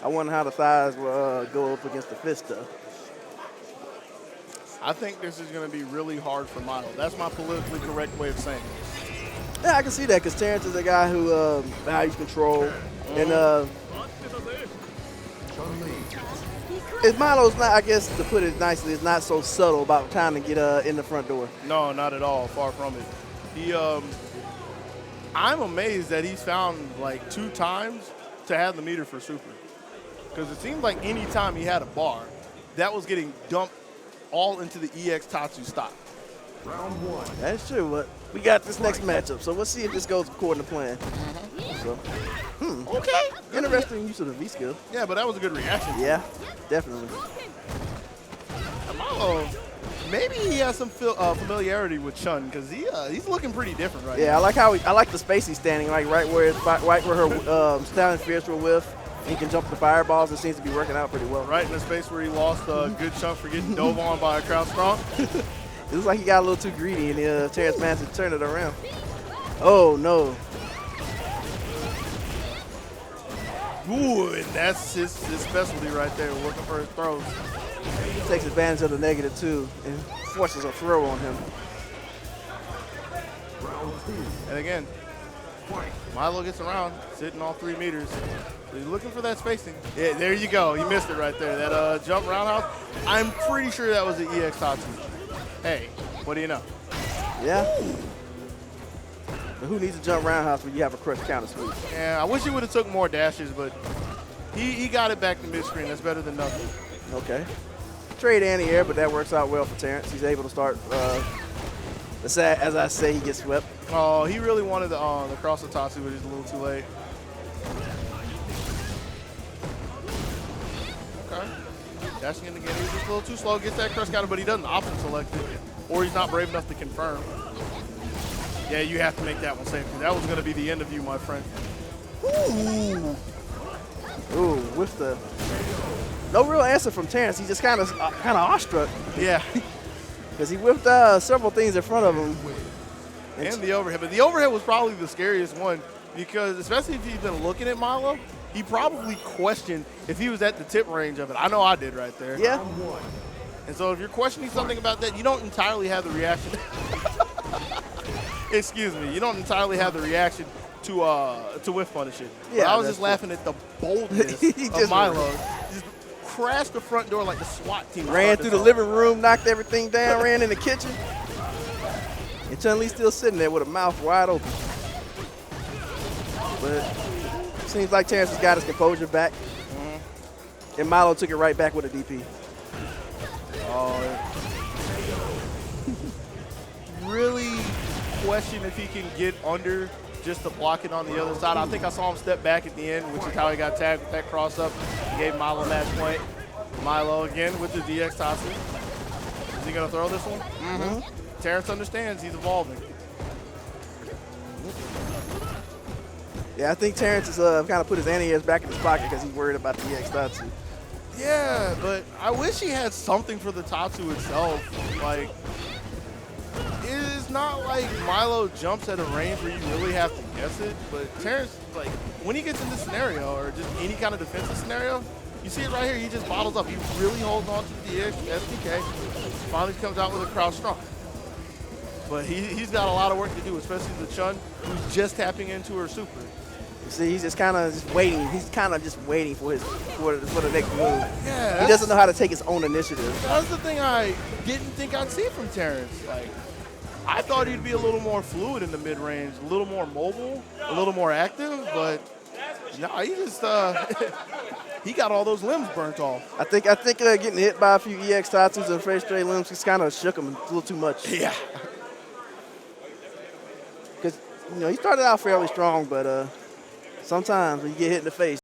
I wonder how the thighs will go up against the fist stuff. I think this is going to be really hard for Milo. That's my politically correct way of saying it. Yeah, I can see that because Terrence is a guy who values control. And Milo's not, I guess, to put it nicely, is not so subtle about trying to get in the front door. No, not at all. Far from it. I'm amazed that he's found like 2 times to have the meter for super. Because it seemed like any time he had a bar, that was getting dumped all into the EX Tatsu stock. Round 1. That's true, but we got this next matchup, so let's see if this goes according to plan. So, Okay. interesting use of the V skill. Yeah, but that was a good reaction. Yeah, definitely. Milo, maybe he has some familiarity with Chun because he's looking pretty different right now. Yeah, I like the space he's standing, like right where her styling fierce will whiff. He can jump the fireballs. It seems to be working out pretty well. Right in the space where he lost a good chunk for getting dove on by a crowd strong. It looks like he got a little too greedy, and Terrence managed to turn it around. Oh, no. Ooh, and that's his specialty right there, working for his throws. He takes advantage of the negative, too, and forces a throw on him. And again, Milo gets around, sitting all 3 meters. So he's looking for that spacing. Yeah, there you go. You missed it right there. That jump roundhouse, I'm pretty sure that was the EX Tatsu. Hey, what do you know? Yeah. But who needs a jump roundhouse when you have a crush counter sweep? Yeah, I wish he would have took more dashes, but he got it back to mid-screen. That's better than nothing. Okay. Trade anti-air, but that works out well for Terrence. He's able to start, as I say, he gets swept. Oh, he really wanted the cross of Tatsu, but he's a little too late. Okay. Dashing in again. He's just a little too slow. Gets that crush counter, but he doesn't option select it. Or he's not brave enough to confirm. Yeah, you have to make that one safe, because that was going to be the end of you, my friend. Ooh. Ooh, with the... No real answer from Terrence. He's just kind of awestruck. Yeah. Because he whipped several things in front of him. And the overhead. But the overhead was probably the scariest one, because especially if he's been looking at Milo, he probably questioned if he was at the tip range of it. I know I did right there. Yeah. And so if you're questioning something about that, you don't entirely have the reaction. Excuse me. You don't entirely have the reaction to whiff punish it. Yeah, but I was just laughing at the boldness of Milo. Just crashed the front door like the SWAT team. Ran through the living room, knocked everything down, ran in the kitchen. And Chun-Li's still sitting there with a mouth wide open. But seems like Terrence has got his composure back. And Milo took it right back with a DP. Really question if he can get under just to block it on the other side. I think I saw him step back at the end, which is how he got tagged with that cross up. He gave Milo match point. Milo again with the DX Tatsu. Is he going to throw this one? Terrence understands. He's evolving. Yeah, I think Terrence has kind of put his anti-airs back in his pocket because he's worried about the DX Tatsu. Yeah, but I wish he had something for the Tatsu itself. Like, it is not like Milo jumps at a range where you really have to guess it, but Terrence, like, when he gets in this scenario or just any kind of defensive scenario, you see it right here, he just bottles up. He really holds on to the SDK, finally comes out with a crouch strong. But he's got a lot of work to do, especially the Chun, who's just tapping into her super. You see, he's just kind of just waiting. He's kind of just waiting for the next move. Yeah, he doesn't know how to take his own initiative. That's the thing I didn't think I'd see from Terrence. Like, I thought he'd be a little more fluid in the mid-range, a little more mobile, a little more active, but no, he just he got all those limbs burnt off. I think getting hit by a few EX Tatsus and fresh straight limbs just kind of shook him a little too much. Yeah. Because he started out fairly strong, but sometimes when you get hit in the face,